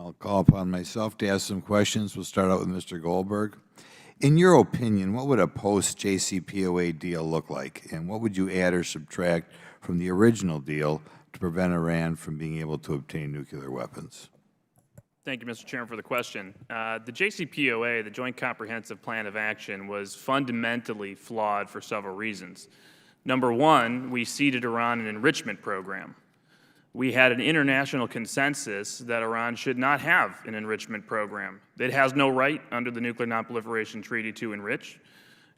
I'll call upon myself to ask some questions. We'll start out with Mr. Goldberg. In your opinion, what would a post-JCPOA deal look like, and what would you add or subtract from the original deal to prevent Iran from being able to obtain nuclear weapons? Thank you, Mr. Chairman, for the question. The JCPOA, the Joint Comprehensive Plan of Action, was fundamentally flawed for several reasons. Number one, we ceded Iran an enrichment program. We had an international consensus that Iran should not have an enrichment program. It has no right under the Nuclear Nonproliferation Treaty to enrich.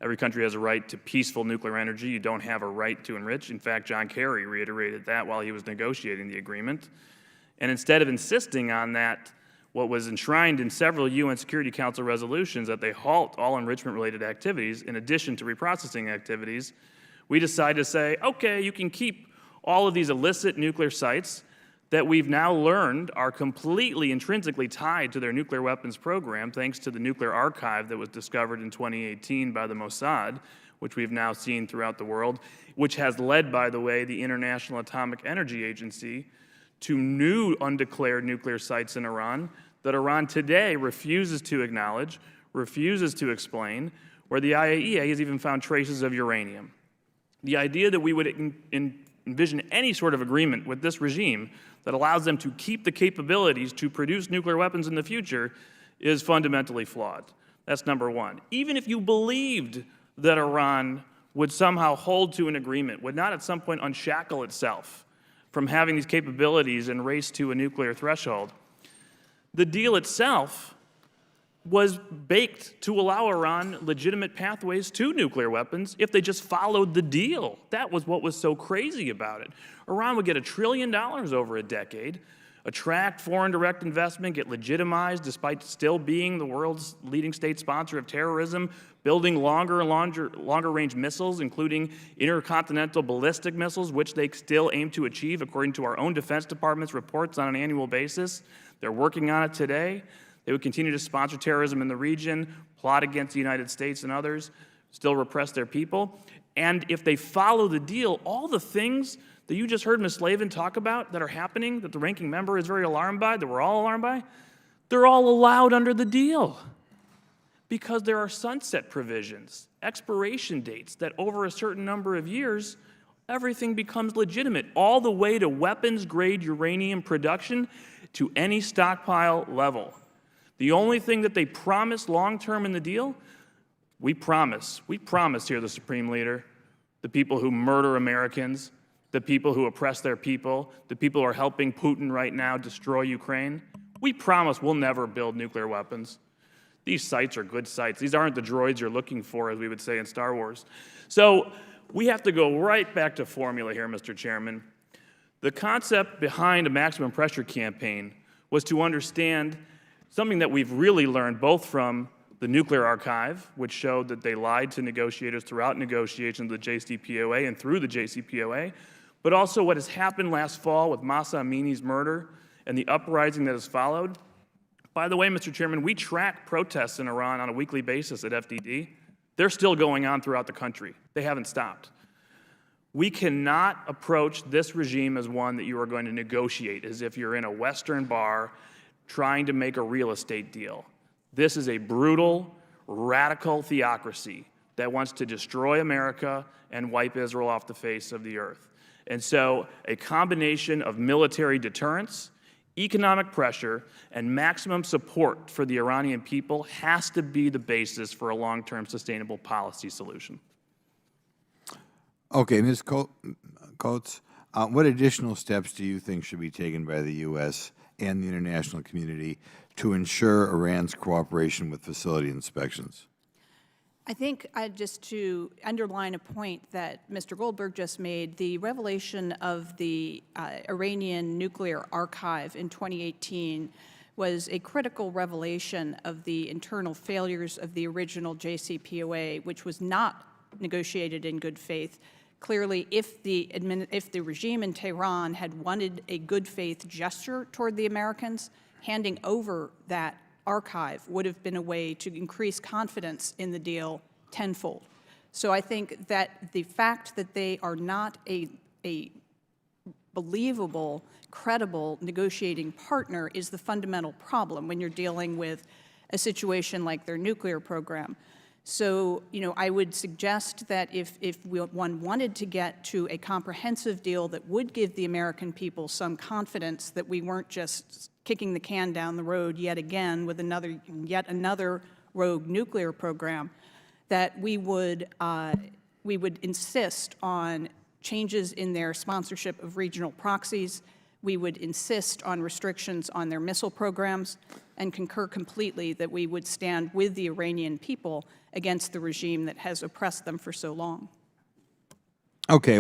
Every country has a right to peaceful nuclear energy. You don't have a right to enrich. In fact, John Kerry reiterated that while he was negotiating the agreement. And instead of insisting on that, what was enshrined in several UN Security Council resolutions that they halt all enrichment-related activities in addition to reprocessing activities, we decided to say, okay, you can keep all of these illicit nuclear sites that we've now learned are completely intrinsically tied to their nuclear weapons program, thanks to the nuclear archive that was discovered in 2018 by the Mossad, which we've now seen throughout the world, which has led, by the way, the International Atomic Energy Agency to new undeclared nuclear sites in Iran that Iran today refuses to acknowledge, refuses to explain, where the IAEA has even found traces of uranium. The idea that we would envision any sort of agreement with this regime that allows them to keep the capabilities to produce nuclear weapons in the future is fundamentally flawed. That's number one. Even if you believed that Iran would somehow hold to an agreement, would not at some point unshackle itself from having these capabilities and race to a nuclear threshold, the deal itself was baked to allow Iran legitimate pathways to nuclear weapons if they just followed the deal. That was what was so crazy about it. Iran would get $1 trillion over a decade, attract foreign direct investment, get legitimized despite still being the world's leading state sponsor of terrorism, building longer and longer range missiles, including intercontinental ballistic missiles, which they still aim to achieve according to our own Defense Department's reports on an annual basis. They're working on it today. They would continue to sponsor terrorism in the region, plot against the United States and others, still repress their people. And if they follow the deal, all the things that you just heard Ms. Slavin talk about that are happening, that the ranking member is very alarmed by, that we're all alarmed by, they're all allowed under the deal because there are sunset provisions, expiration dates that over a certain number of years, everything becomes legitimate, all the way to weapons-grade uranium production to any stockpile level. The only thing that they promised long-term in the deal, we promise here, the Supreme Leader, the people who murder Americans, the people who oppress their people, the people who are helping Putin right now destroy Ukraine, we promise we'll never build nuclear weapons. These sites are good sites. These aren't the droids you're looking for, as we would say in Star Wars. So we have to go right back to formula here, Mr. Chairman. The concept behind a maximum pressure campaign was to understand something that we've really learned both from the nuclear archive, which showed that they lied to negotiators throughout negotiations of the JCPOA and through the JCPOA, but also what has happened last fall with Mahsa Amini's murder and the uprising that has followed. By the way, Mr. Chairman, we track protests in Iran on a weekly basis at FDD. They're still going on throughout the country. They haven't stopped. We cannot approach this regime as one that you are going to negotiate as if you're in a Western bar trying to make a real estate deal. This is a brutal, radical theocracy that wants to destroy America and wipe Israel off the face of the earth. And so a combination of military deterrence, economic pressure, and maximum support for the Iranian people has to be the basis for a long-term sustainable policy solution. Okay, Ms. Coates, what additional steps do you think should be taken by the U.S. and the international community to ensure Iran's cooperation with facility inspections? I think just to underline a point that Mr. Goldberg just made, the revelation of the Iranian nuclear archive in 2018 was a critical revelation of the internal failures of the original JCPOA, which was not negotiated in good faith. Clearly, if the regime in Tehran had wanted a good faith gesture toward the Americans, handing over that archive would have been a way to increase confidence in the deal tenfold. So I think that the fact that they are not a believable, credible negotiating partner is the fundamental problem when you're dealing with a situation like their nuclear program. So, I would suggest that if one wanted to get to a comprehensive deal that would give the American people some confidence that we weren't just kicking the can down the road yet again with yet another rogue nuclear program, that we would insist on changes in their sponsorship of regional proxies. We would insist on restrictions on their missile programs, and concur completely that we would stand with the Iranian people against the regime that has oppressed them for so long. Okay.